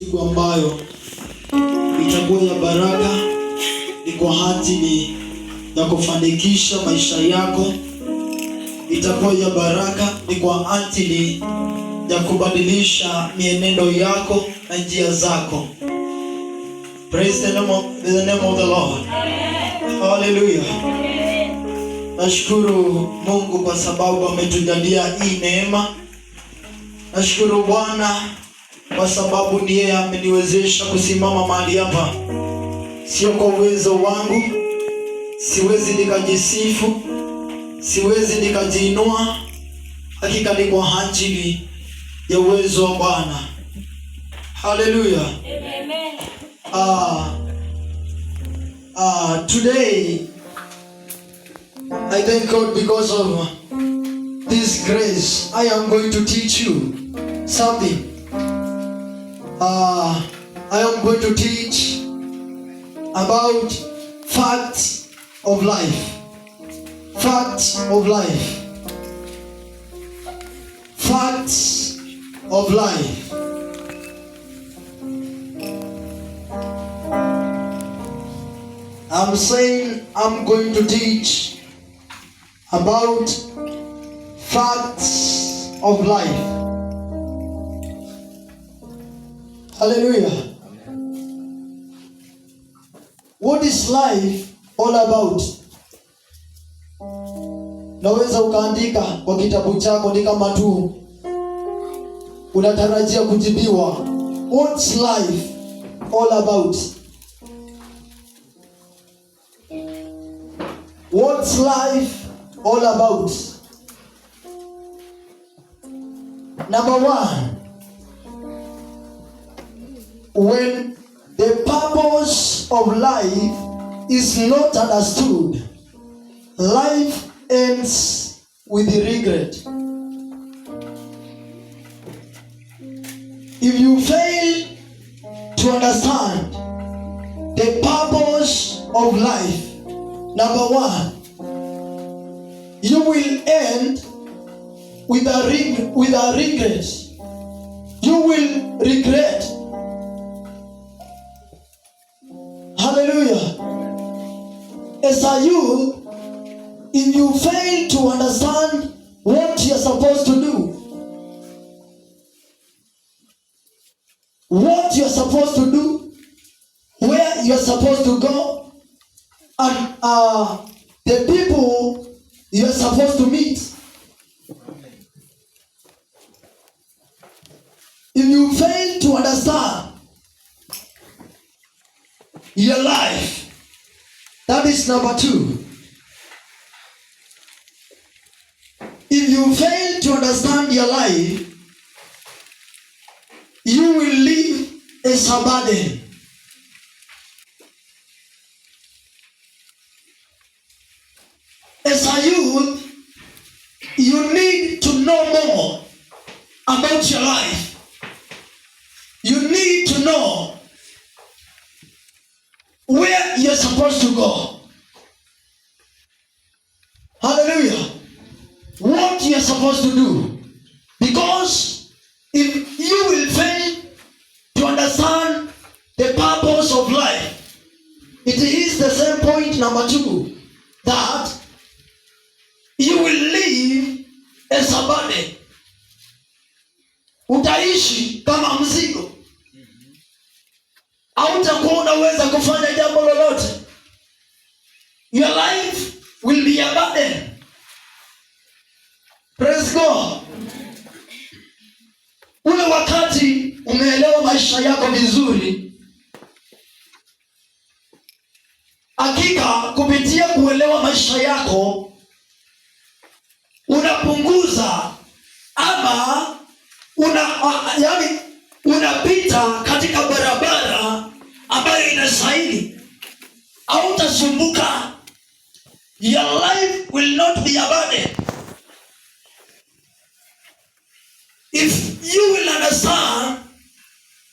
Siku ambayo itakuwa ya baraka, ni kwa ajili ya kufanikisha maisha yako. Itakuwa ya baraka, ni kwa ajili ya kubadilisha mienendo yako na njia zako. Praise the name of the Lord. Hallelujah. Nashukuru Mungu kwa sababu ametujalia hii neema. Nashukuru Bwana kwa sababu ndiye ameniwezesha kusimama mahali hapa. Sio kwa uwezo wangu, siwezi nikajisifu, siwezi nikajiinua. Hakika ni kwa ajili ya uwezo wa Bwana. Hallelujah. Today I thank God because of this grace. I am going to teach you something. I am going to teach about facts of life. Facts of life. Facts of life. I'm saying I'm going to teach about facts of life. Hallelujah. What is life all about? Naweza ukaandika kwa kitabu chako, ni kama tu unatarajia kujibiwa. What's life all about? What's life all about? Number one, when the purpose of life is not understood, life ends with regret. If you fail to understand the purpose of life, number one, you will end with a regret. You will regret. Hallelujah. As a youth, if you fail to understand what you are supposed to do, what you are supposed to do, where you are supposed to go, and the people you are supposed to meet. If you fail to understand your life, that is number two. If you fail to understand your life, you will live as a burden. As a youth, you need to know more about your life. You need to know where you're supposed to go. Hallelujah. What you're supposed to do. Because if you will fail to understand the purpose of life, it is the same point number two, that you will live as a burden. Utaishi kama mzigo. Hautakuwa unaweza kufanya jambo lolote. Your life will be a burden. Praise God. Ule wakati umeelewa maisha yako vizuri, hakika kupitia kuelewa maisha yako unapunguza ama unapita katika barabara ambayo inastahili. Hautasumbuka. Your life will not be a burden. If you will understand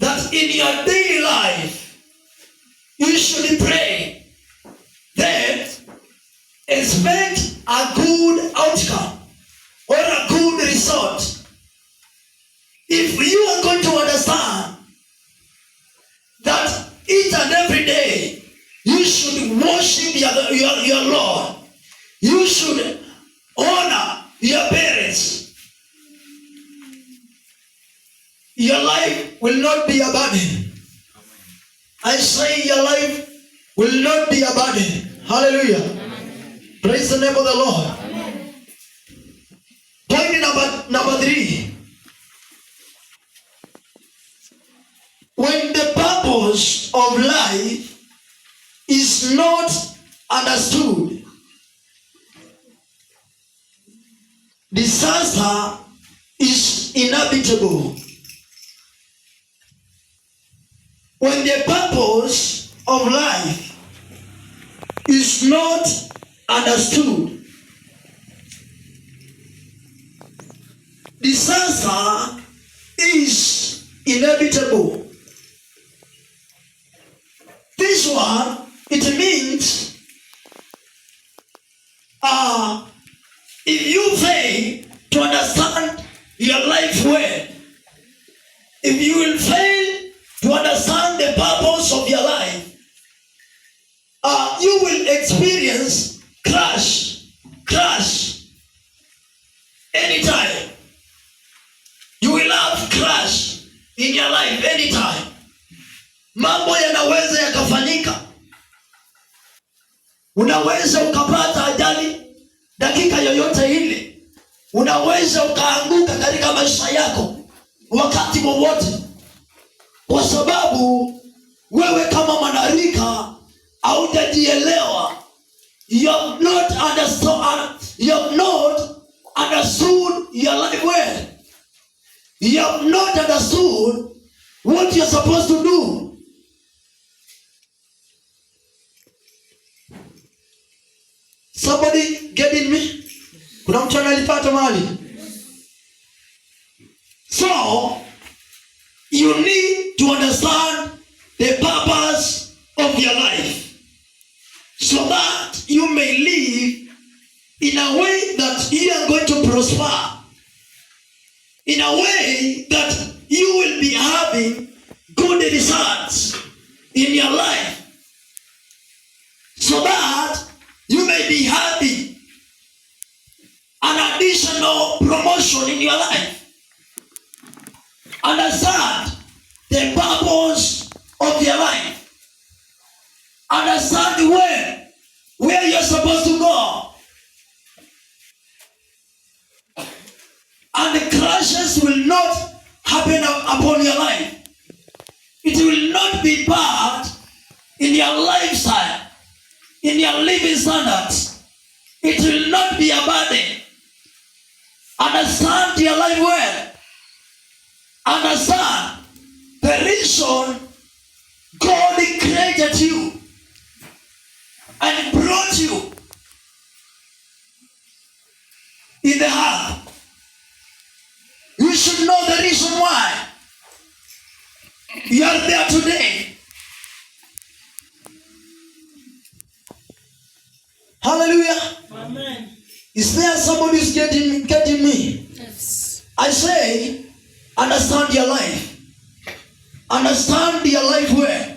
that in your daily life you should pray, then expect a good outcome or a good result. If you are going to understand every day you should worship your Lord. You should honor your parents. Your life will not be a burden. I say your life will not be a burden. Hallelujah. Amen. Praise the name of the Lord. Amen. Point number 3. When the purpose of life is not understood, disaster is inevitable. When the purpose of life is not understood, disaster is inevitable. This one, it means if you fail to understand your life well, if you will fail to understand the purpose of your life, you will experience crash anytime. You will have crash in your life anytime. Mambo yanaweza yakafanyika. Unaweza ukapata ajali dakika yoyote ile. Unaweza ukaanguka katika maisha yako wakati wowote, kwa sababu wewe kama mwanarika haujajielewa. You have not understood your life well. You have not understood what you're supposed to do. Somebody getting me? Kuna mtu analipata mahali? So, you need to understand the purpose of your life so that you may live in a way that you are going to prosper, in a way that you will be having good results in your life, so that you may be having an additional promotion in your life. Understand the purpose of your life. Understand where you're supposed to go. And the crashes will not happen upon your life. It will not be bad in your lifestyle, in your living standards. It will not be a burden. Understand your life well. Understand the reason God created you and brought you in the earth. You should know the reason why you are there today. Hallelujah. Amen. Is there somebody who's getting me? Yes. I say, understand your life. Understand your life well,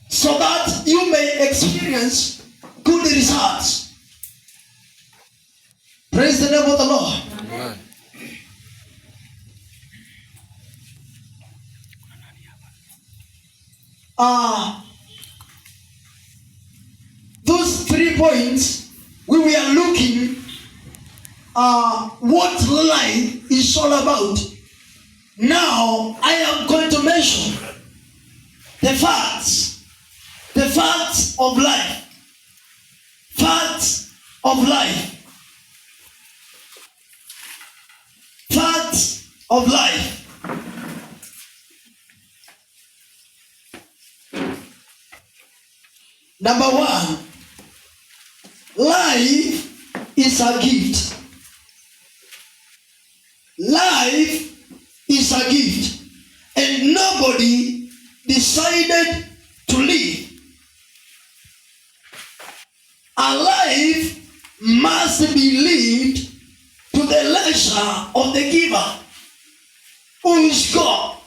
so that you may experience good results. Praise the name of the Lord. Amen. Those 3 points we were looking what life is all about. Now I am going to mention the facts of life. Facts of life. Facts of life. Number 1, life is a gift. Life is a gift, and nobody decided to live. A life must be lived to the leisure of the giver, who is God.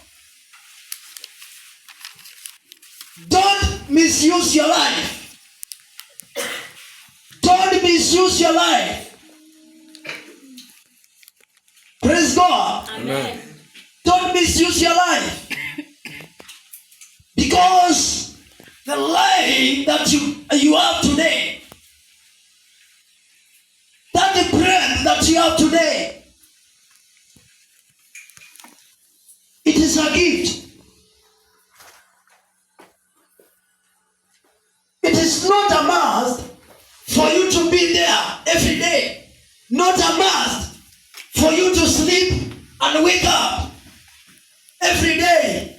Don't misuse your life. Don't misuse your life. Praise God. Amen. Don't misuse your life. Because the life that you have today, that breath that you have today, it is a gift. It is not a must for you to be there every day. Not a must for you to sleep and wake up every day.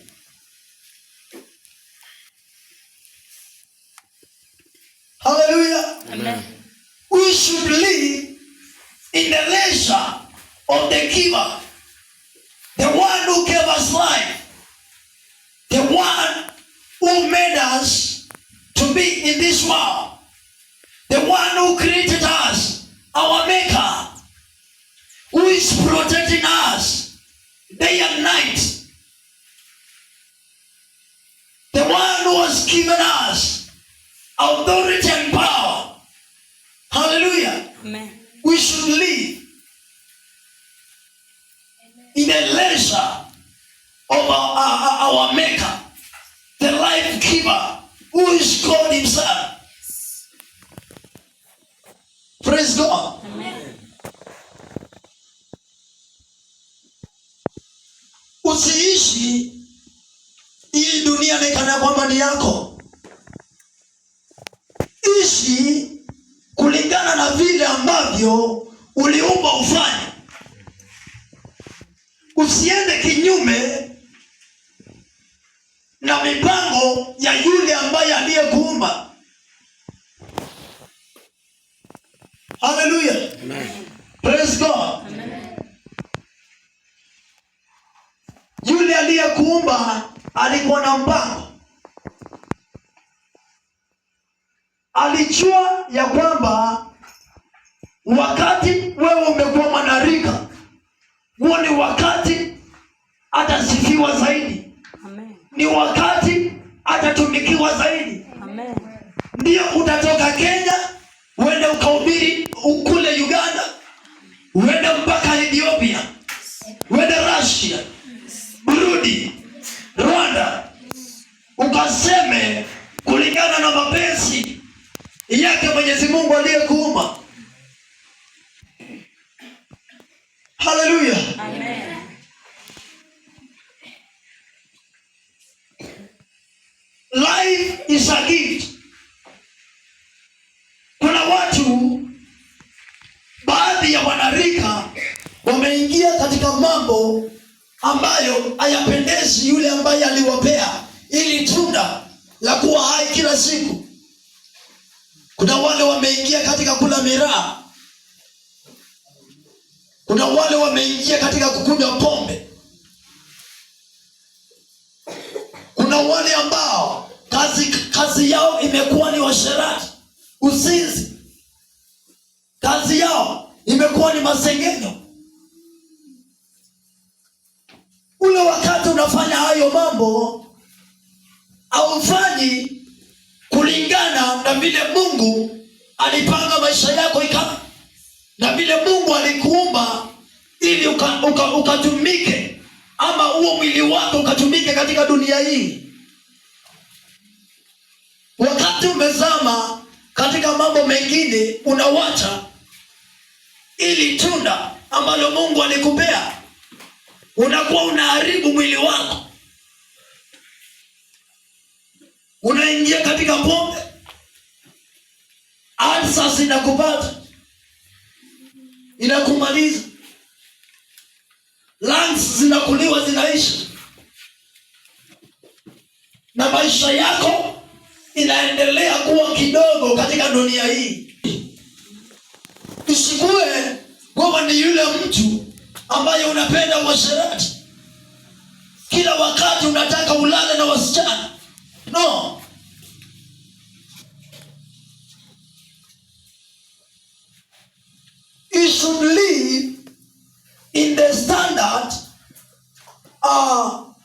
Hallelujah. Amen. We should live in the leisure of the giver, the one who gave us life, the one who made us to be in this world, the one who created us, our maker, who is protecting us day and night, the one who has given us authority and power. Hallelujah. Amen. We should live in the leisure of our maker, the life giver, who is God himself. Praise God. Amen. Usiishi hii dunia ni kana kwamba ni yako. Ishi kulingana na vile ambavyo uliumba ufanye. Usiende kinyume na mipango ya yule ambaye aliyekuumba. Hallelujah. Amen. Praise God. Amen. Yule aliyekuumba alikuwa na mpango. Alijua ya kwamba wakati wewe umekuwa mwanarika, huo ni wakati atasifiwa zaidi. Amen. Ni wakati atatumikiwa zaidi. Amen. Ndio utatoka Kenya uende ukahubiri kule Uganda, uende mpaka Ethiopia, uende Russia, Burundi, Rwanda, ukaseme kulingana na mapenzi yake Mwenyezi Mungu aliyekuumba. Hallelujah. Amen. Life is a gift. Kuna watu, baadhi ya wanarika wameingia katika mambo ambayo hayapendezi yule ambaye aliwapea ili tunda la kuwa hai kila siku. Kuna wale wameingia katika kula miraa. Kuna wale wameingia katika kukunywa pombe. Kuna wale ambao kazi yao imekuwa ni washerati, uzinzi. Kazi yao imekuwa ni masengenyo. Ule wakati unafanya hayo mambo, haufanyi kulingana na vile Mungu alipanga maisha yako ikawa, na vile Mungu alikuumba ili ukatumike, ama huo mwili wako ukatumike katika dunia hii. Wakati umezama katika mambo mengine, unawacha ili tunda ambalo Mungu alikupea, unakuwa unaharibu mwili wako. Unaingia katika pombe, alsas inakupata, inakumaliza, lungs zinakuliwa, zinaisha, na maisha yako inaendelea kuwa kidogo katika dunia hii. Usikue wewe ni yule mtu ambaye unapenda uasherati, kila wakati unataka ulale na wasichana. No. You should live in the standard or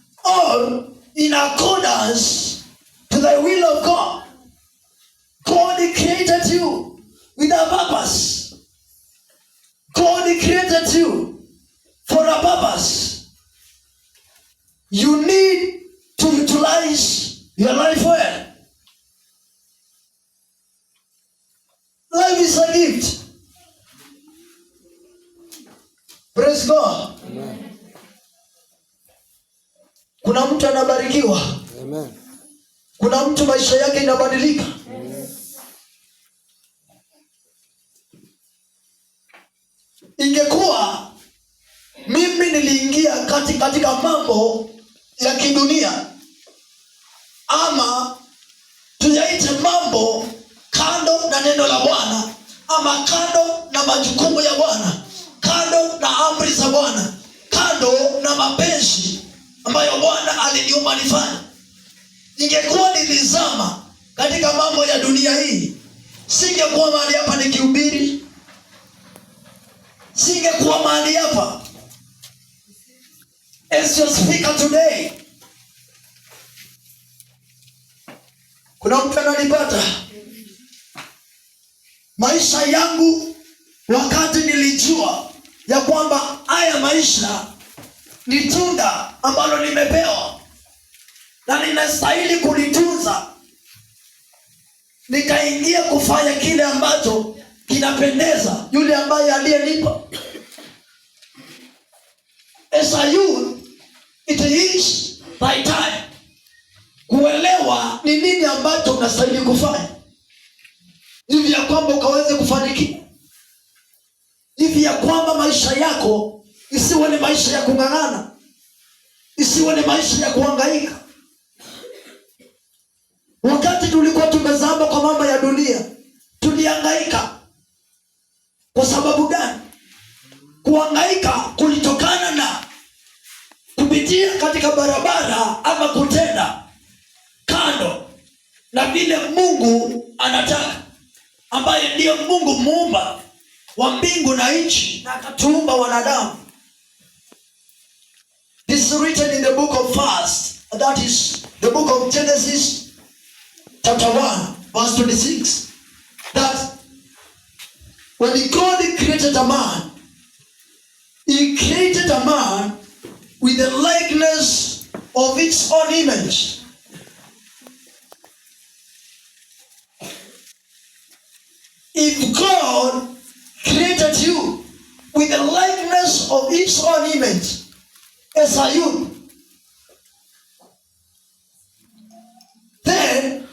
in accordance to the will of God. God created you with a purpose. God created you for a purpose. You need to utilize your life well. Life is a gift. Praise God. Amen. Kuna mtu anabarikiwa. Amen. Kuna mtu maisha yake inabadilika. Amen. Ingekuwa mimi niliingia katika mambo ya kidunia, ama tuyaite mambo kando na neno la Bwana, ama kando na majukumu ya Bwana, kando na amri za Bwana, kando na mapenzi ambayo Bwana aliniumba nifanye, ingekuwa nilizama katika mambo ya dunia hii, singekuwa mahali hapa nikihubiri, singekuwa mahali hapa as your speaker today. Kuna mtu ananipata? Maisha yangu, wakati nilijua ya kwamba haya maisha ni tunda ambalo nimepewa na ninastahili kulitunza, nikaingia kufanya kile ambacho kinapendeza yule ambaye aliyenipa. As a youth, it is by time kuelewa ni nini ambacho unastahili kufanya, hivi ya kwamba ukaweze kufanikiwa, hivi ya kwamba maisha yako isiwe ni maisha ya kung'ang'ana, isiwe ni maisha ya kuhangaika. Wakati tulikuwa tumezama kwa mambo ya dunia, tulihangaika. Kwa sababu gani? Kuhangaika kulitokana na kupitia katika barabara ama kutenda kando na vile Mungu anataka, ambaye ndiye Mungu muumba wa mbingu na nchi, na akatuumba wanadamu. This is written in the book of that is the book of Genesis chapter 1 verse 26, that when God created a man, he created a man with the likeness of its own image. If God created you with the likeness of its own image as a youth, then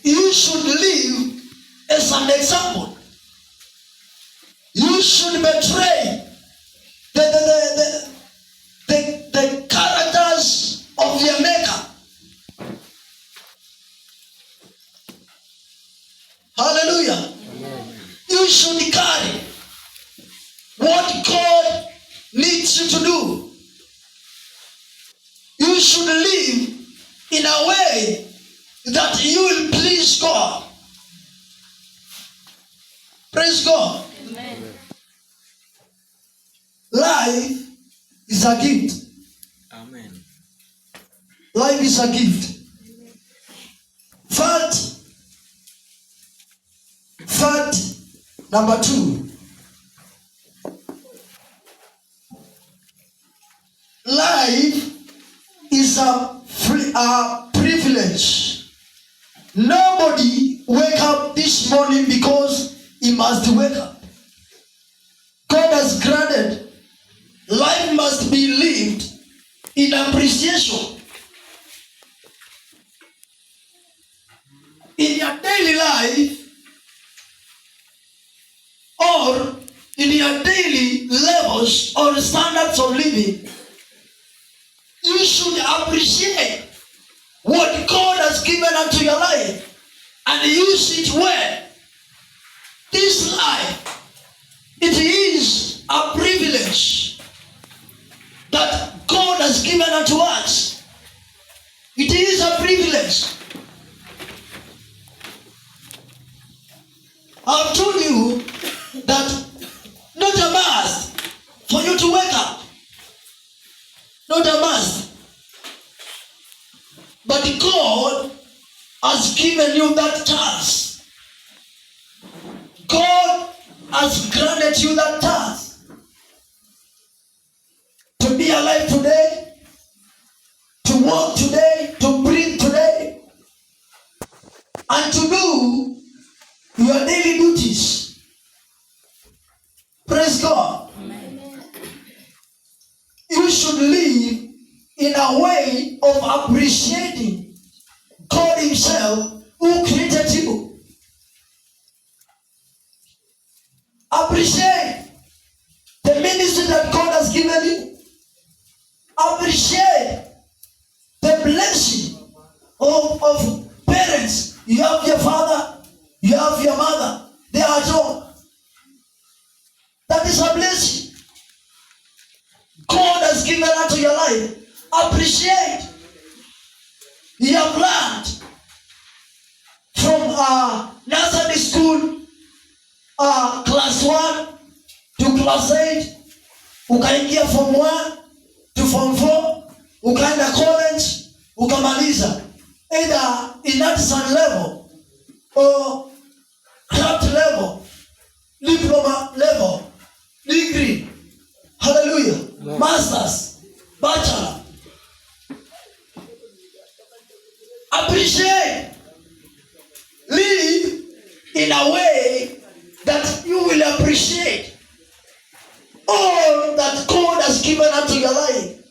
you should live as an example. You should betray the characters of your maker. Hallelujah. Amen. You should carry what God needs you to do. You should live in a way that you will please God. Praise God. Amen. Life is a gift. Amen. Life is a gift. Fact number 2. Life is a privilege. Nobody wake up this morning because he must wake up. God has granted life must be lived in appreciation. In your daily life or in your daily levels or standards of living, you should appreciate what God has given unto your life and use it well. This life, it is a privilege that God has given unto us. It is a privilege. I've told you that not a must for you to wake up. Not a must. But God has given you that chance. God has granted you that chance to be alive today, to walk today, to breathe today, and to do your daily duties. Praise God. Amen. You should live in a way of appreciating God himself who created you. Appreciate the ministry that God has given you. Appreciate the blessing of parents. You have your father, you have your mother, they are at home. That is a blessing God has given unto your life. Appreciate. You have learned from nursery school, class 1 to class 8, ukaingia form 1 to form 4, ukaenda college, ukamaliza either in artisan level or craft level, diploma level, degree, hallelujah, yeah. Masters, bachelor. Appreciate. Live in a way that you will appreciate all that God has given unto your life.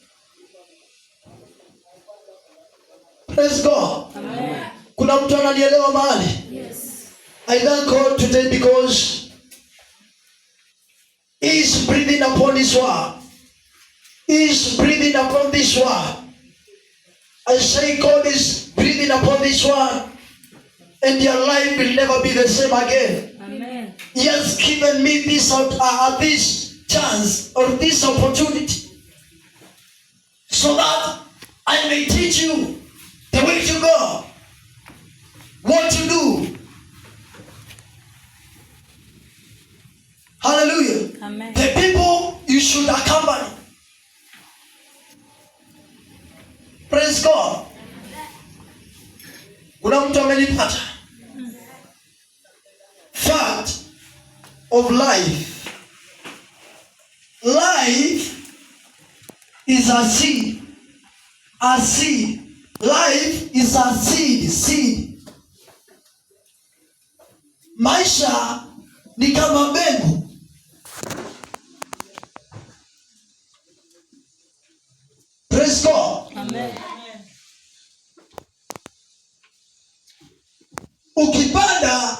Praise God. Amen. Kuna mtu ananielewa mahali? Yes. I thank God today because He is breathing upon His word. He is breathing upon this word. I say God is breathing upon this word, and your life will never be the same again. Amen. He has given me this chance or this opportunity so that I may teach you the way to go, what to do. Hallelujah. Amen. The people you should accompany. Praise God. Kuna mtu amenipata. Fact of life. Life is a seed. A seed. Life is a seed. Seed. Maisha ni kama mbegu. Praise God. Amen. Ukipanda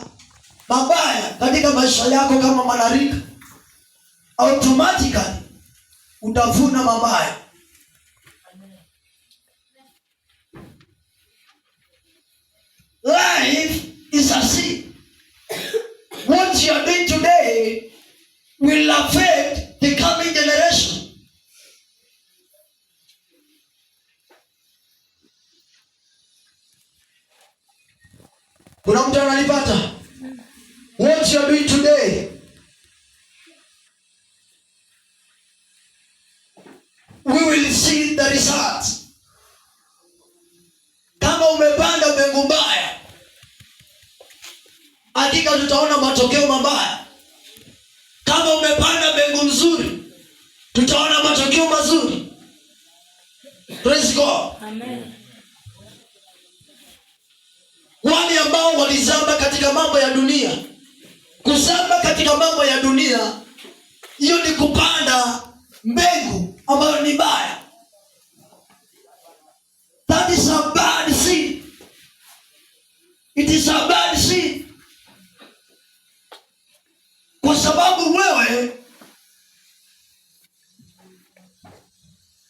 mabaya katika maisha yako kama mwanarika, automatically utavuna mabaya. Life is a seed. What you are doing today will affect the coming generation. Kuna mtu analipata? What you are doing today we will see the results. Kama umepanda mbegu mbaya, hakika tutaona matokeo mabaya. Kama umepanda mbegu nzuri, tutaona matokeo mazuri. Praise God. Amen. Wale ambao walizama katika mambo ya dunia, kuzama katika mambo ya dunia, hiyo ni kupanda mbegu ambayo ni mbaya. That is a bad seed. It is a bad seed. Kwa sababu wewe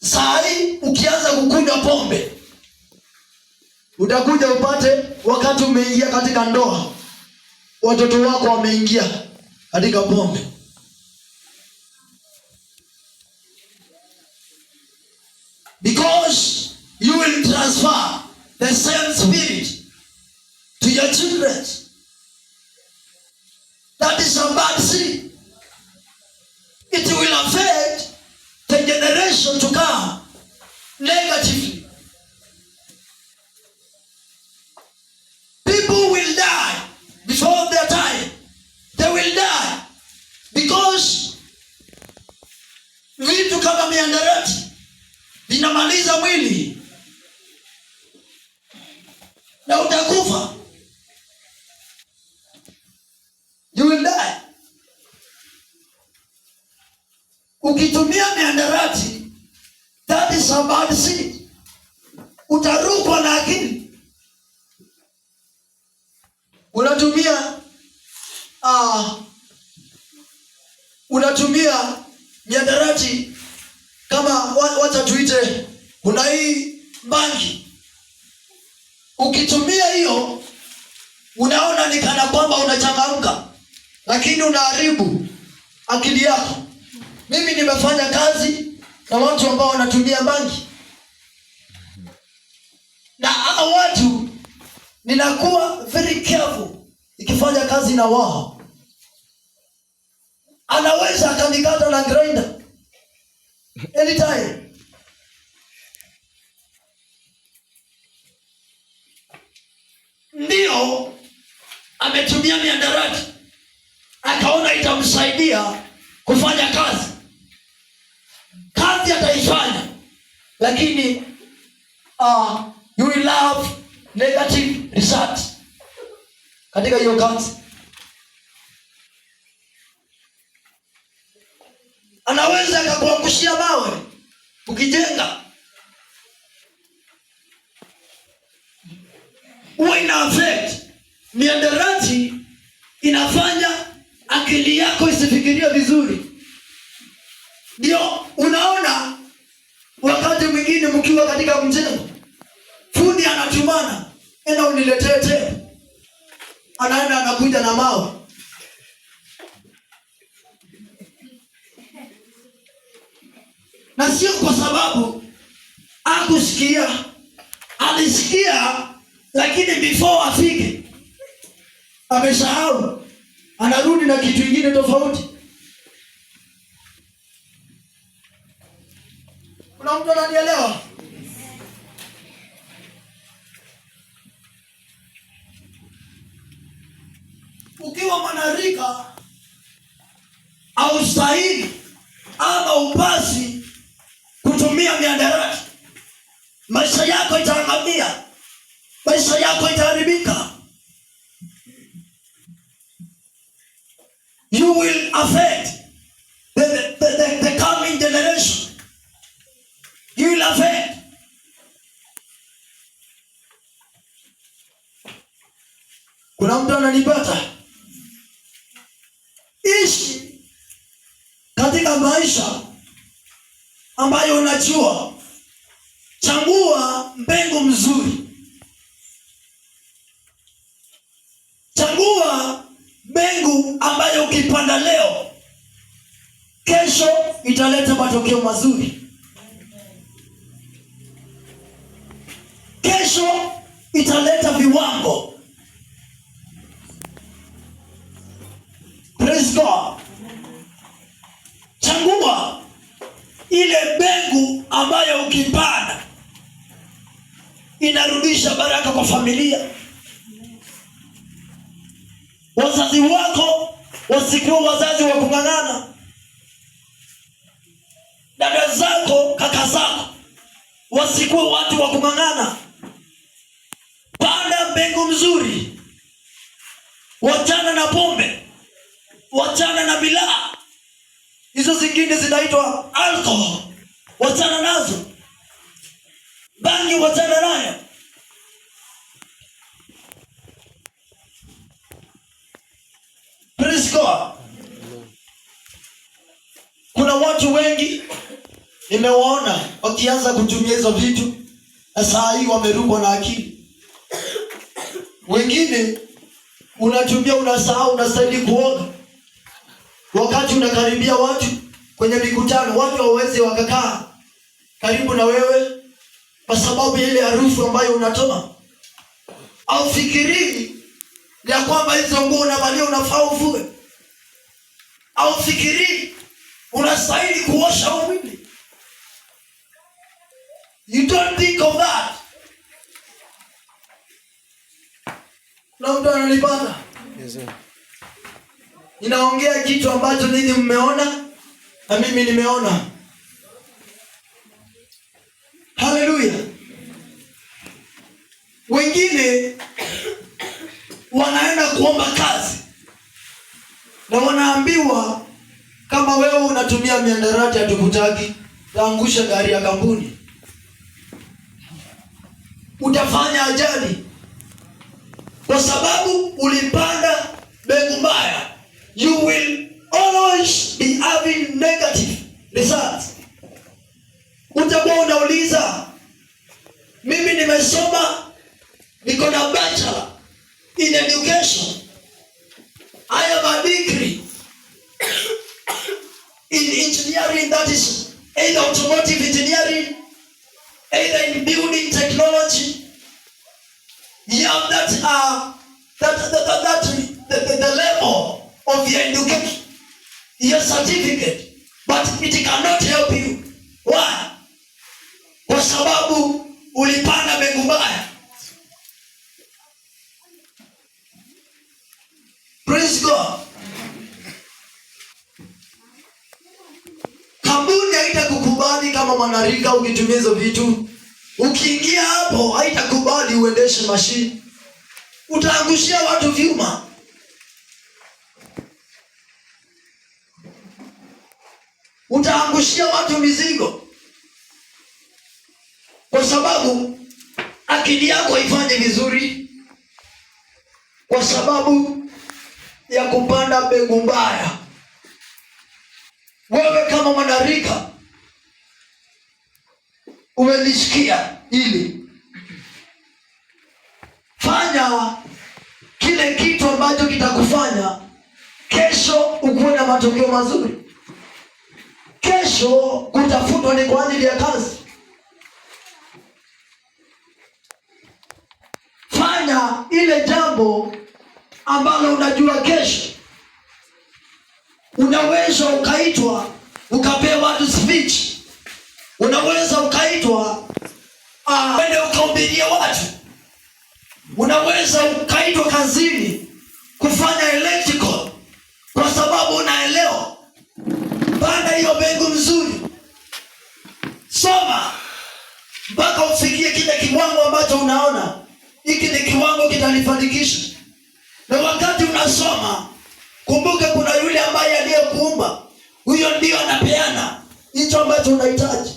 sai ukianza kukunywa pombe, utakuja upate wakati umeingia katika ndoa, watoto wako wameingia katika pombe. Because you will transfer the same spirit to your children. That is a bad seed. It will affect the generation to come negatively. inamaliza mwili na utakufa. You will die. Ukitumia mihadarati, that is a bad seed. Utarukwa na akili. Unatumia mihadarati kama wacha tuite kuna hii bangi. Ukitumia hiyo unaona ni kana kwamba unachangamka, lakini unaharibu akili yako. Mimi nimefanya kazi na watu ambao wanatumia bangi, na hao watu ninakuwa very careful nikifanya kazi na wao. Anaweza akanikata na grinder anytime. Ndio ametumia mihadarati, akaona itamsaidia kufanya kazi ataifanya, lakini you will have negative result katika hiyo kazi. Anaweza akakuangushia mawe ukijenga. Huwa ina affect. Mihadarati inafanya akili yako isifikirie vizuri. Ndio unaona wakati mwingine mkiwa katika mjengo, fundi anatumana, enda uniletee tape. Anaenda anakuja na mawe. Na sio kwa sababu hakusikia, alisikia, lakini before afike amesahau, anarudi na kitu kingine tofauti. Kuna mtu ananielewa? Ukiwa mwanarika au stahili ama upasi kutumia mihadarati, maisha yako itaangamia, maisha yako itaharibika. You will affect the coming generation. You will affect. Kuna mtu ananipata? Ishi katika maisha ambayo unajua. Chagua mbegu mzuri. Chagua mbegu ambayo ukipanda leo, kesho italeta matokeo mazuri. Kesho italeta viwango. Praise God. Chagua ile mbegu ambayo ukipanda inarudisha baraka kwa familia. Wazazi wako wasikuwe wazazi wa kung'ang'ana. Dada zako, kaka zako wasikuwe watu wa kung'ang'ana. Panda mbegu mzuri. Wachana na pombe, wachana na bilaa. Hizo zingine zinaitwa alcohol, wachana nazo. Bangi wachana nayo. Praise God. Kuna watu wengi nimewaona wakianza kutumia hizo vitu, na saa hii wamerukwa na akili. Wengine unatumia, unasahau unastahili kuoga. Wakati unakaribia watu kwenye mikutano, watu hawawezi wakakaa karibu na wewe kwa sababu ile harufu ambayo unatoa. Au fikiri ya kwamba hizo nguo unavalia unafaa ufue. Au fikiri unastahili kuosha mwili. You don't think of that. Na mtu analipata. Yes sir. Ninaongea kitu ambacho ninyi mmeona na mimi nimeona. Haleluya. Wengine wanaenda kuomba kazi na wanaambiwa kama wewe unatumia miandarati hatukutaki, taangusha gari ya kampuni, utafanya ajali kwa sababu ulipanda mbegu mbaya. You will always be having negative results. Utakuwa unauliza, mimi nimesoma, niko na bachelor in education, I have a degree in engineering, that is either automotive engineering, either in building technology. You have the level of your education, your certificate, but it cannot help you. Why? Kwa sababu ulipanda mbegu mbaya. Praise God. Kampuni haitakukubali kama mwanarika ukitumia hizo vitu. Ukiingia hapo haitakubali uendeshe mashine. Utaangushia watu vyuma. Utaangushia watu mizigo. Kwa sababu akili yako haifanye vizuri. Kwa sababu ya kupanda mbegu mbaya. Wewe kama mwanarika umelisikia hili, fanya kile kitu ambacho kitakufanya kesho ukuwe na matokeo mazuri. Kesho kutafutwa ni kwa ajili ya kazi. Fanya ile jambo ambalo unajua kesho unaweza ukaitwa ukapewa watu speech. Unaweza ukaitwa wende ukahubiria watu. Unaweza ukaitwa kazini kufanya electrical kwa sababu unaelewa. Panda hiyo mbegu mzuri. Soma mpaka ufikie kile kiwango ambacho unaona hiki ni kiwango kitanifanikisha. Na wakati unasoma, kumbuka kuna yule ambaye aliyekuumba. Huyo ndio anapeana hicho ambacho unahitaji.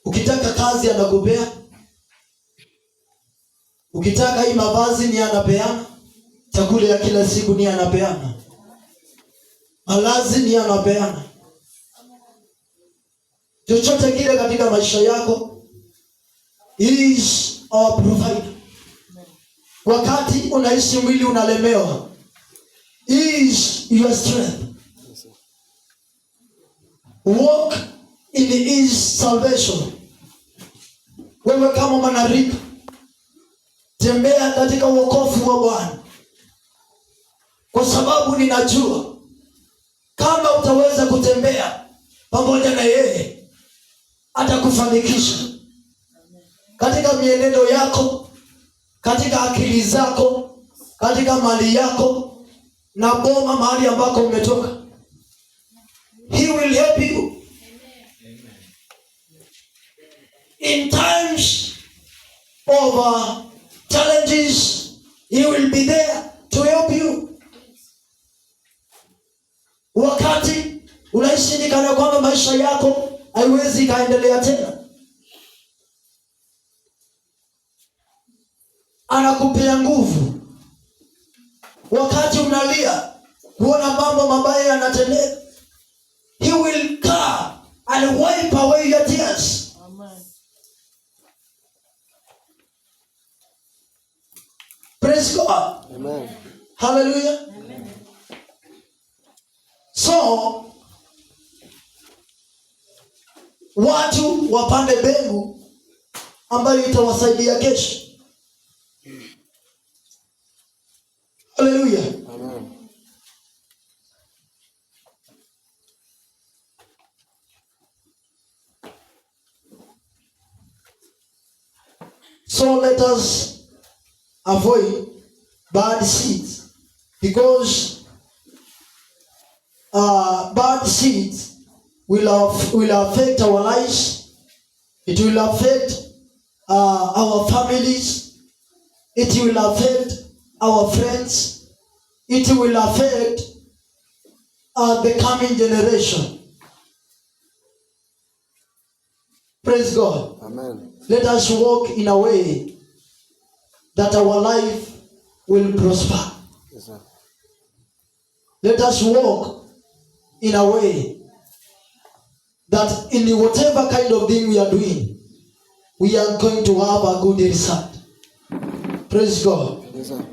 Ukitaka kazi anakupea. Ukitaka hii mavazi ni anapeana. Chakula ya kila siku ni anapeana. Malazi ni anapeana. Chochote kile katika maisha yako, he is our provider. Wakati unaishi mwili unalemewa, he is your strength. Walk in his salvation. Wewe kama mwanarika, tembea katika wokovu wa Bwana. Kwa sababu ninajua kama utaweza kutembea pamoja na yeye, atakufanikisha katika mienendo yako, katika akili zako, katika mali yako na boma mahali ambako umetoka. He will help you. In times of challenges, he will be there to help you. Wakati unaishi ni kana kwamba maisha yako haiwezi kaendelea tena, anakupea nguvu. Wakati unalia kuona mambo mabaya yanatendeka, he will come and wipe away your tears. Amen. Praise God. Amen. Hallelujah. Amen. So watu wapande mbegu ambayo itawasaidia kesho. Hallelujah. Amen. So let us avoid bad seeds, because bad seeds will affect our lives, It will affect our families. It will affect our friends. It will affect the coming generation. Praise God. Amen. Let us walk in a way that our life will prosper. Yes, sir. Let us walk in a way that in whatever kind of thing we are doing, we are going to have a good result. Praise God. Yes, sir.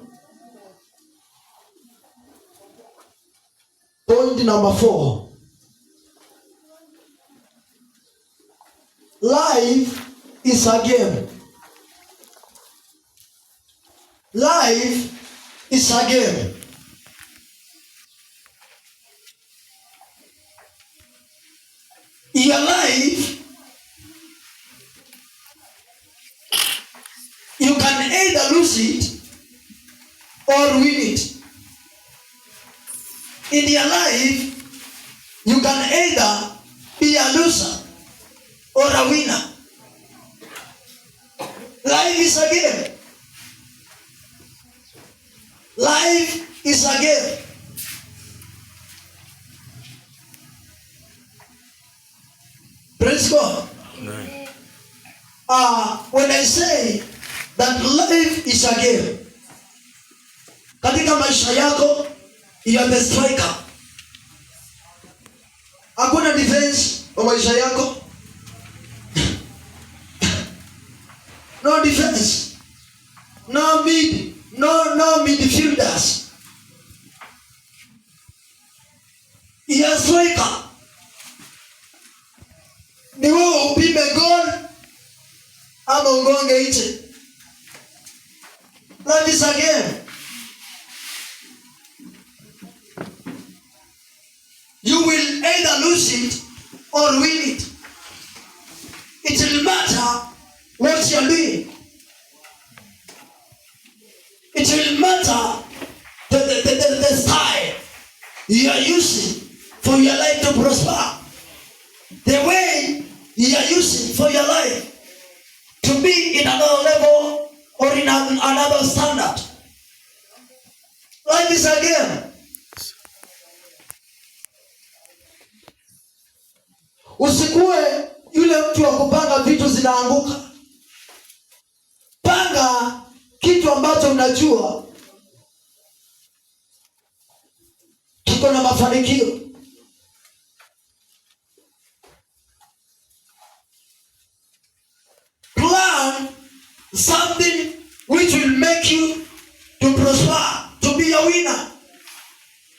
Point number 4. Life is a game. Life is a game. Your life, you can either lose it or win it. In your life, you can either be a loser or a winner. Life is a game. Life is a game. Praise God. Amen. When I say that life is a game, katika maisha yako, you are the striker. Hakuna defense kwa maisha yako. No defense. No midfielders. You are striker. Ni wewe upime goal ama ugonge nje. Life is a game. You will either lose it or win it. It will matter what you are doing. It will matter the style you are using for your life to prosper. The way you are using for your life to be in another level or in another standard. Life is a game. Usikue yule mtu wa kupanga vitu zinaanguka. Panga kitu ambacho unajua kiko na mafanikio. Plan something which will make you to prosper, to be a winner.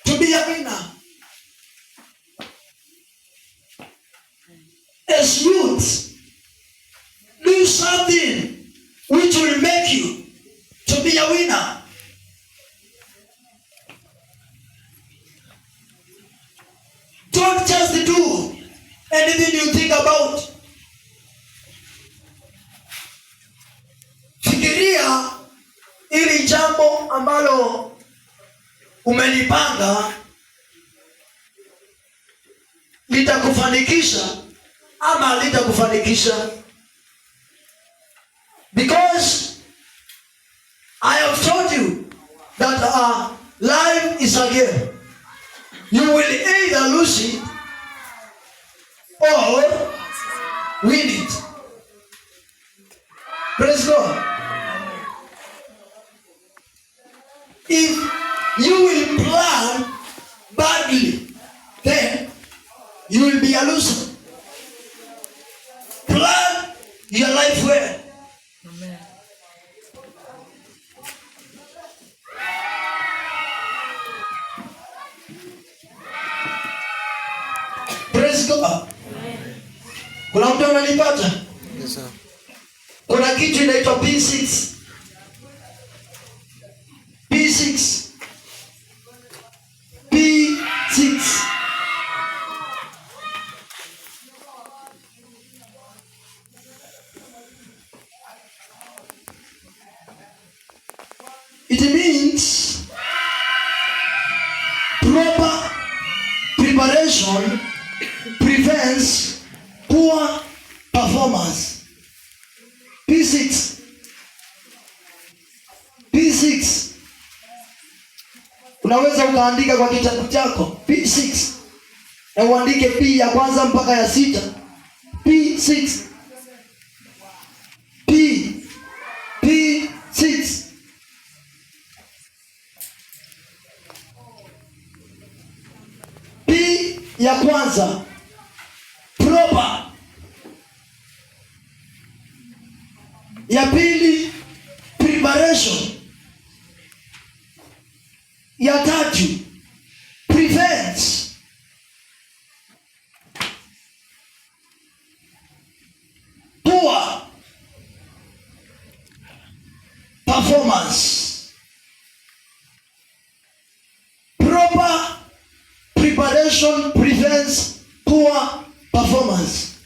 To be a winner. As youth, do something which will make you to be a winner. Don't just do anything you think about. Fikiria ili jambo ambalo umelipanga litakufanikisha ama litakufanikisha. Because I have told you that life is a game. You will either lose it or win it. Praise God. If you will plan badly, then you will be a loser. Plan your life well. Amen. Praise God. Kuna mtu ananipata? Yes, sir. Kuna kitu inaitwa P6. P6. P6. It means proper preparation prevents poor performance. P6. P6. Unaweza ukaandika kwa kitabu chako P6. Na uandike P ya kwanza mpaka ya 6. P6. P6. P ya kwanza proper. Ya pili preparation. Ya tatu prevents. Poor performance. Proper preparation prevents poor performance.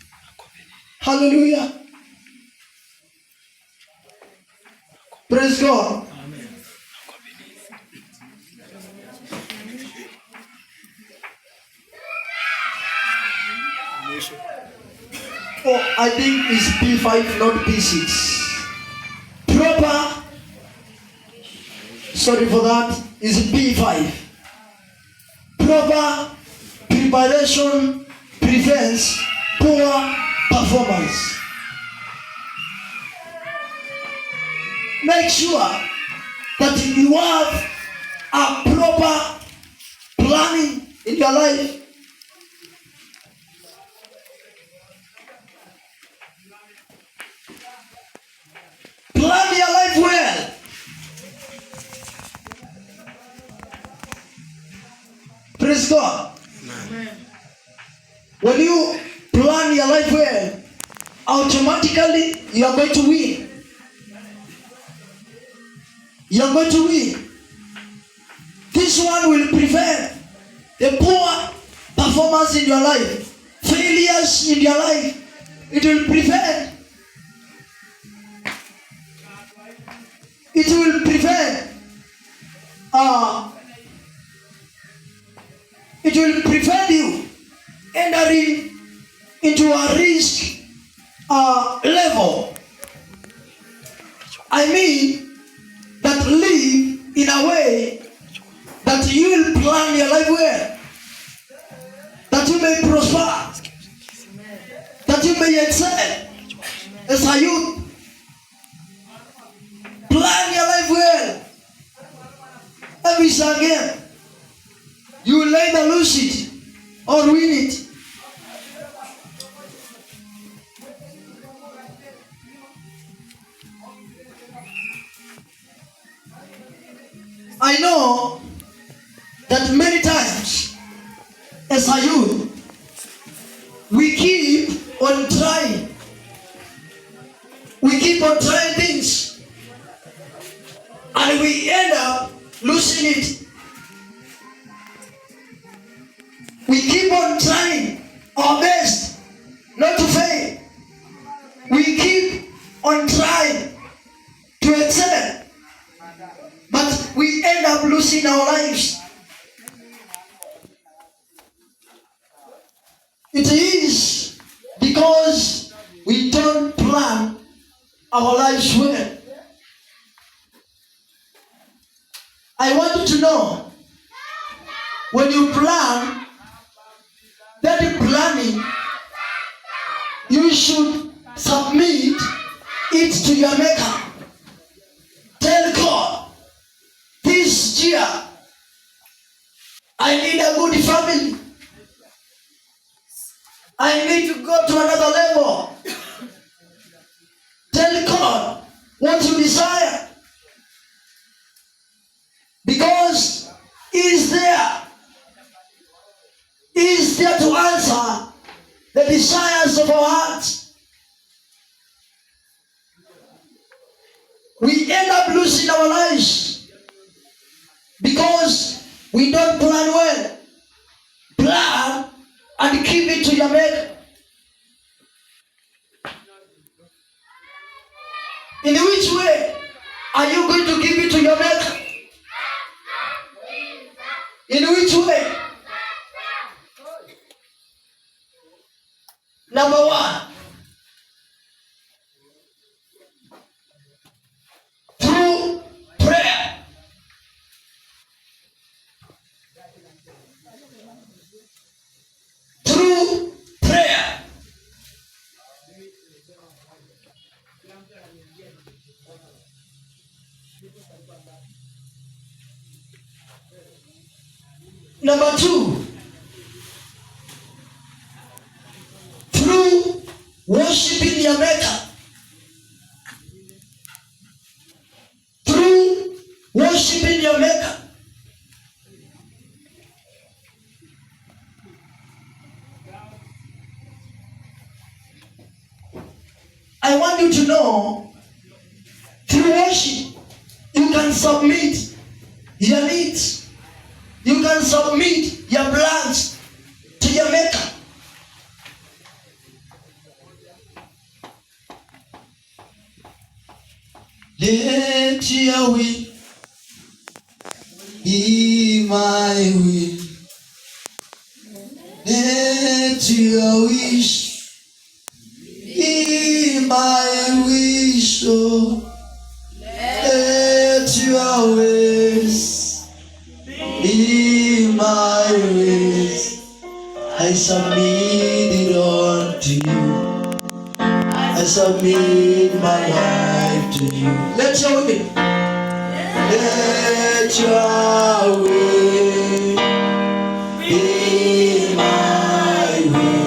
Hallelujah. Praise God. Amen. Oh, I think it's P5, not P6. Proper, sorry for that, is P5. Proper preparation prevents poor performance. Make sure that you have a proper planning in your life. Plan your life well. Praise God. Amen. When you plan your life well, automatically you are going to win. You are going to win. This one will prevent the poor performance in your life, failures in your life. It will prevent. It will prevent. It will prevent you entering into a risk level. I mean that live in a way that you will plan your life well, that you may prosper, that you may excel as a youth. Plan your life well. Every again, you will either lose it or win it. I know that many times as a youth, we keep on trying. We keep on trying things. And we end up losing it. We keep on trying our best not to fail. We keep on trying to excel. But we end up losing our lives. It is because we don't plan our lives well. I want you to know, when you plan, that planning, you should submit it to your Maker. Tell God, this year, I need a good family. I need to go to another level. Tell God what you desire. Because He is there. He is there to answer the desires of our hearts. We end up losing our lives because we don't plan well. Plan and keep it to your Maker. In which way are you going to give it to your Maker? In which way? Number one, Number 2, through worshiping your Maker. Through worshiping your Maker. I want you to know, through worship, you can submit your needs. You can submit your plans to your Maker. Let your will be my will. Let your wish be my wish. Oh, let your ways be my ways. I submit it unto you. I submit my life to you. Let your will. Let your will be my will.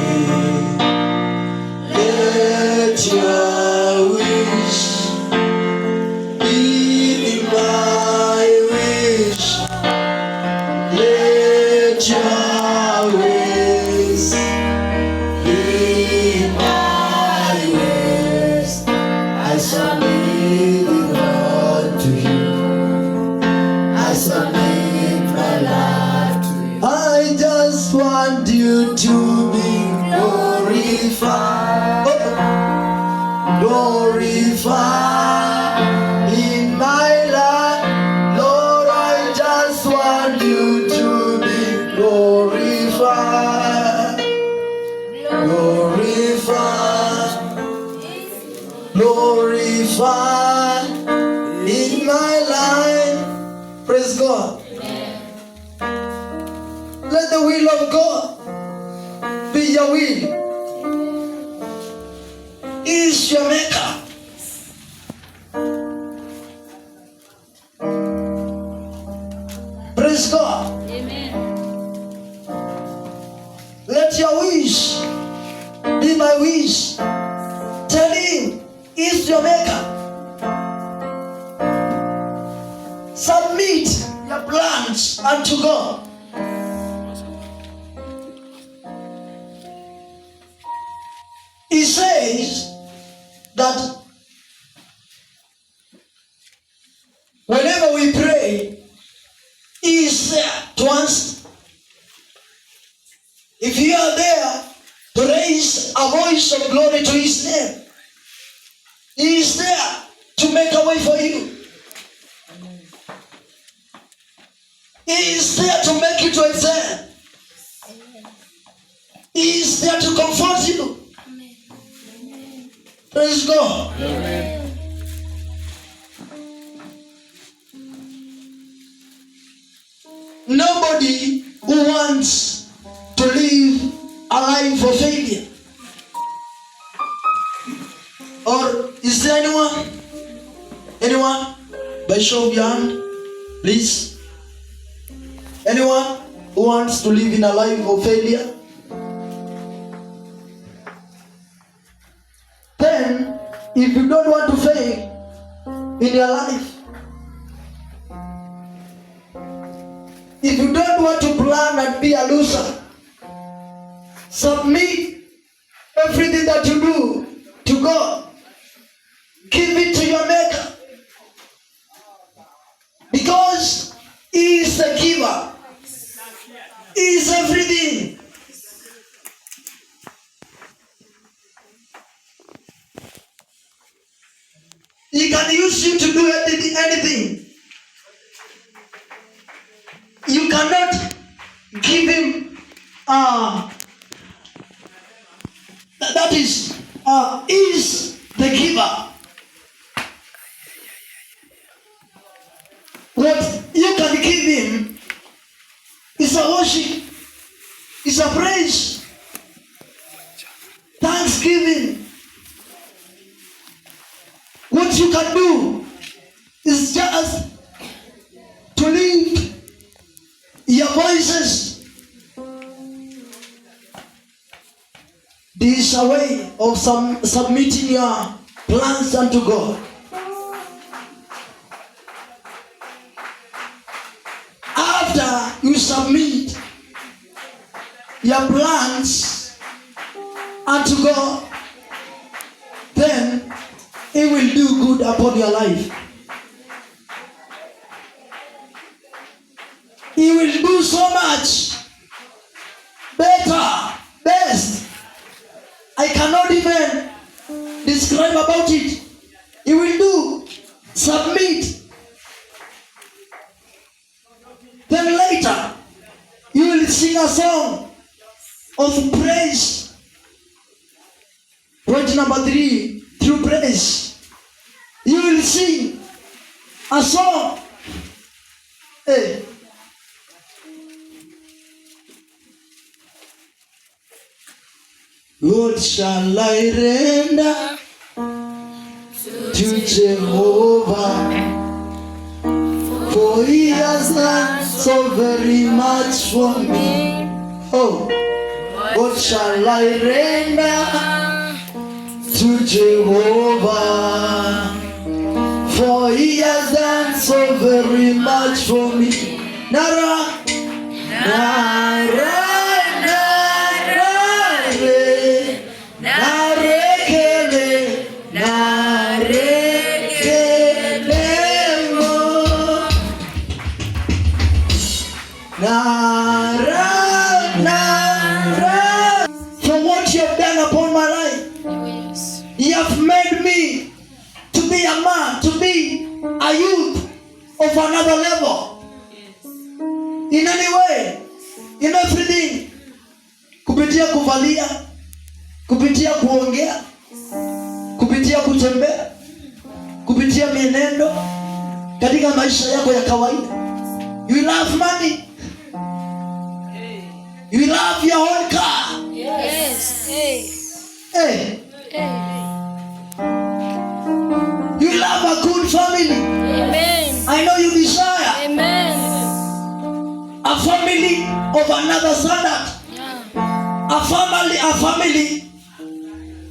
Let your wish be my wish. Let your ways be my ways. I submit it all to you. I submit my life to you. I just want you to be glorified. Glorified in my life. Lord, I just want you to be glorified. Glorified. Glorified in my life. Praise God. Let the will of God be your will. He is your Maker. Praise God. Amen. Let your wish be my wish. Tell him, he is your Maker. Submit your plans unto God. He says that whenever we pray, he is there to answer. If you are there to raise a voice of glory to his name, he is there to make a way for you. He is there to make you to excel. He is there to comfort you. Praise God. Amen. Nobody who wants to live a life of failure. Or is there anyone? Anyone? By show of your hand, please. Anyone who wants to live in a life of failure? Then, if you don't want to fail in your life, if you don't want to plan and be a loser, submit everything that you do to God. Give it to your Maker. Because he is the giver. He is everything. He can use you to do anything. You cannot give him that is the giver. What you can give him is a worship, is a praise, thanksgiving. What you can do is just is a way of submitting your plans unto God. After you submit your plans unto God, then He will do good upon your life. He will do so much better, best. I cannot even describe about it. He will do, submit. Then later, you will sing a song of praise. Point number 3, through praise. You will sing a song. Hey. What shall I render to Jehovah? For He has done so very much for me. Oh, what shall I render to Jehovah? For He has done so very much for me. Nara, nara. For what you have done upon my life. Yes. You have made me to be a man, to be a youth of another level. Yes. In any way, in everything. Kupitia kuvalia, kupitia kuongea, kupitia kutembea, kupitia mienendo katika maisha yako ya kawaida. You love money. You love your own car. Yes. Hey. Hey. You love a good family. Amen. I know you desire. Amen. A family of another standard. Yeah. A family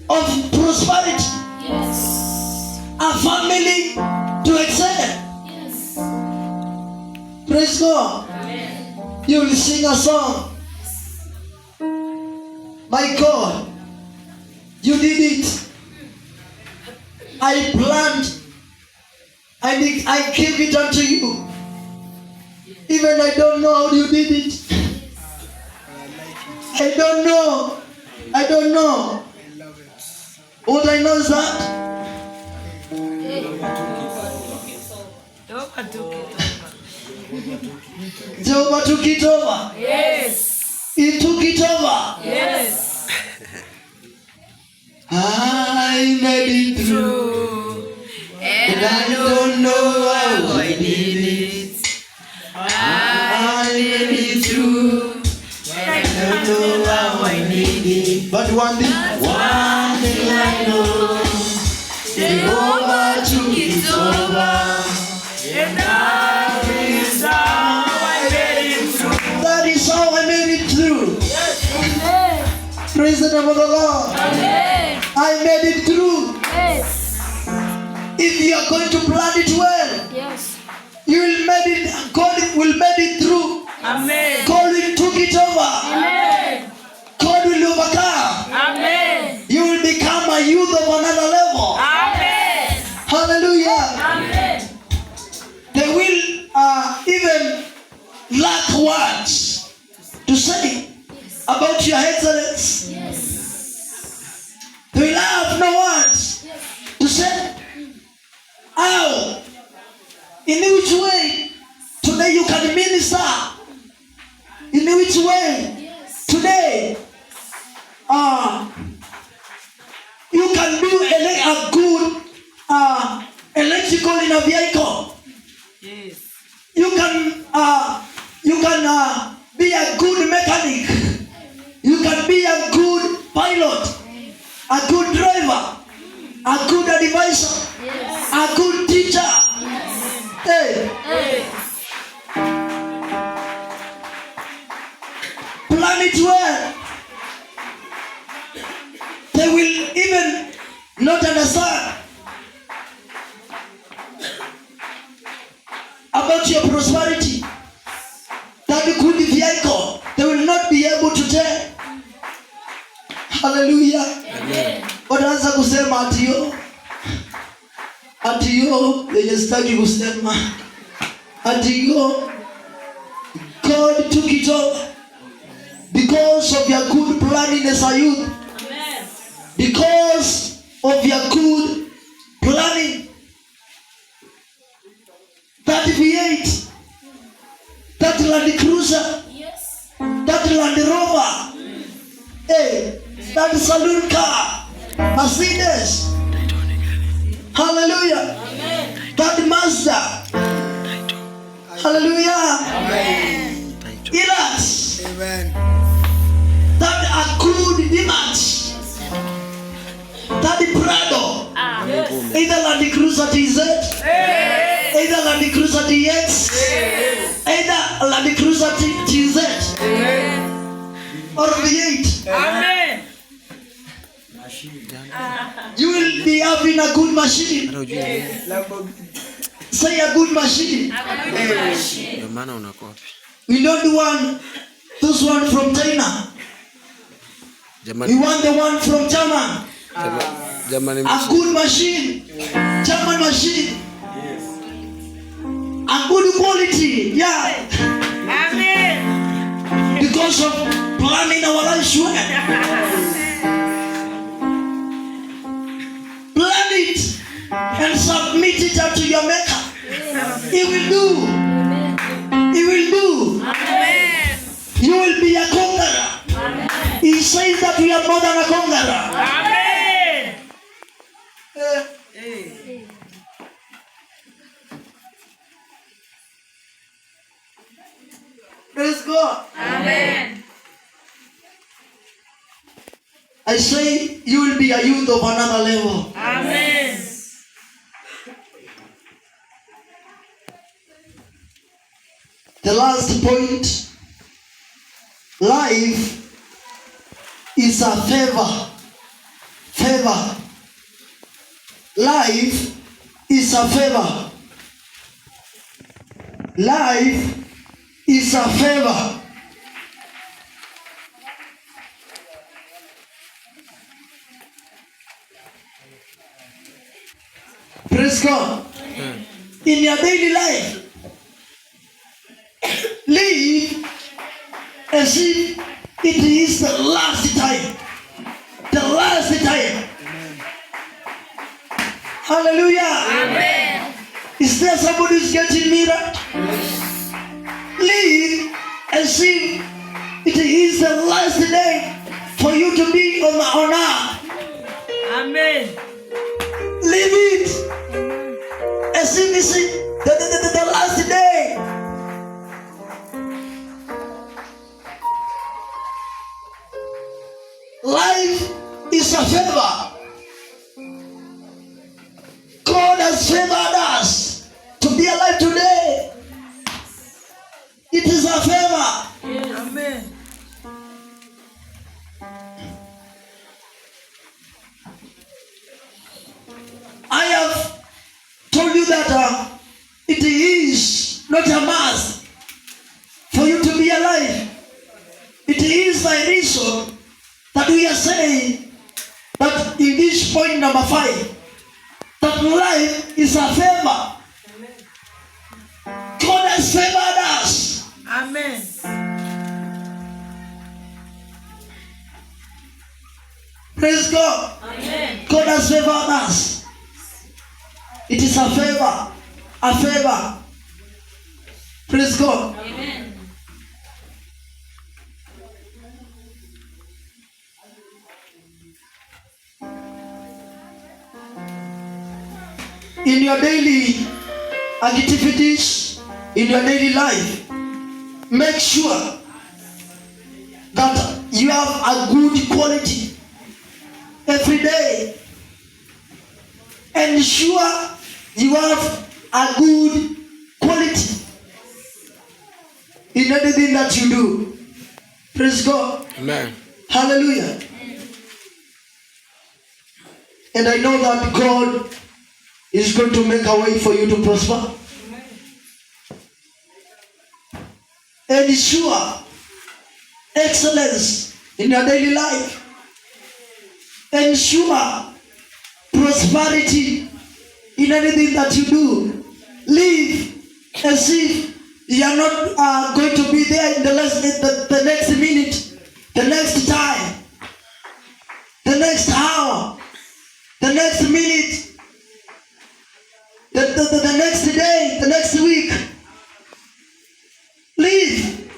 of prosperity. Yes. A family to excel. Yes. Praise God. Amen. You will sing a song. My God, you did it. I planned and I gave it unto you. Even I don't know how you did it. I don't know. What I know is that Jehovah took it over. Yes. He took it over. Yes. I made it through, and I don't know how I did it. I made it through, and I don't know how I did it. But one thing I know, Jehovah took it over, and that is how I made it through. That is how I made it through. Amen. Praise the name of the Lord. Amen. I made it through. Yes. If you are going to plan it well, yes, you will make it. God will make it through. Amen. God will took it over. Amen. God will overcome. Amen. You will become a youth of another level. Amen. Hallelujah. Amen. They will even lack words to say about your excellence. Yes. They will have no words to say. How? In which way today you can minister? In which way today you can do a good electrical in a vehicle? Yes. You can be a good mechanic. You can be a good pilot, a good driver, a good advisor, yes, a good teacher. Yes. Hey. Hey. Plan it well. about your prosperity, that good vehicle, they will not be able to tell. Hallelujah. Amen. Wataanza kusema atiyo yenye sitaki kusema, atiyo God took it over because of your good planning as a youth. Amen. Because of your good planning. That V8, that Land Cruiser, yes, that Land Rover, hey, that saloon car, Mercedes, hallelujah. Amen. That Mazda, hallelujah. Amen. Ilas, amen. That a good image, that Prado, yes, either Land Cruiser TZ, either Land Cruiser DX, either Land Cruiser TZ, or V8. Amen. You will be having a good machine. Say a good machine. We don't want this one from China. We want the one from German. A good machine. German machine. A good quality. Yeah. Amen. Because of planning our lives well. Plan it and submit it unto your maker. He will do. He will do. Amen. You will be a conqueror. Amen. He says that we are more than a conqueror. Amen. Praise God. Amen. I say you will be a youth of another level. Amen. The last point, life is a favor. Favor. Life is a favor. Life is a favor. Praise God. In your daily life, live as if it is the last time. The last time. Hallelujah. Amen. Is there somebody who's getting me right? Live as if it is the last day for you to be on earth. Amen. Live it as if it's the last day. Life is a favor. God has favored us to be alive today. It is a favor. Yes. Amen. I have told you that it is not a must for you to be alive. It is the reason that we are saying that in this point number 5, that life is a favor. Amen. God has favored us. Amen. Praise God. Amen. God has favored us. It is a favor. A favor. Praise God. Amen. In your daily activities, in your daily life, make sure that you have a good quality every day. Ensure you have a good quality in everything that you do. Praise God. Amen. Hallelujah. And I know that God is going to make a way for you to prosper. ensure excellence in your daily life. Ensure prosperity in anything that you do. Live as if you are not going to be there in the next minute, the next time, the next hour, the next minute, the next day, the next week. Live.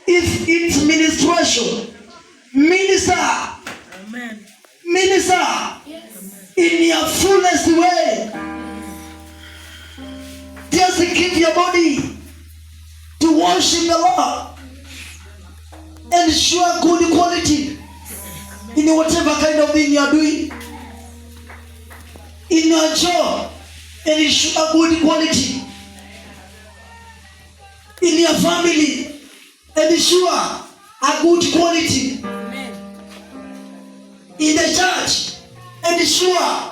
If it's ministration, minister. Amen. Minister. Yes. In your fullest way. Just give your body to worship the Lord. Ensure good quality in whatever kind of thing you are doing. In your job, ensure good quality. In your family, ensure a good quality. Amen. In the church, ensure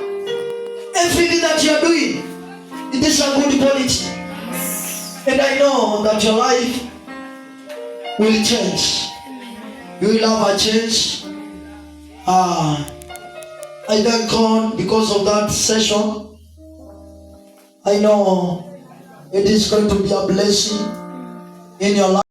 everything that you are doing, it is a good quality. And I know that your life will change. You will have a change. I thank God because of that session. I know it is going to be a blessing in your life.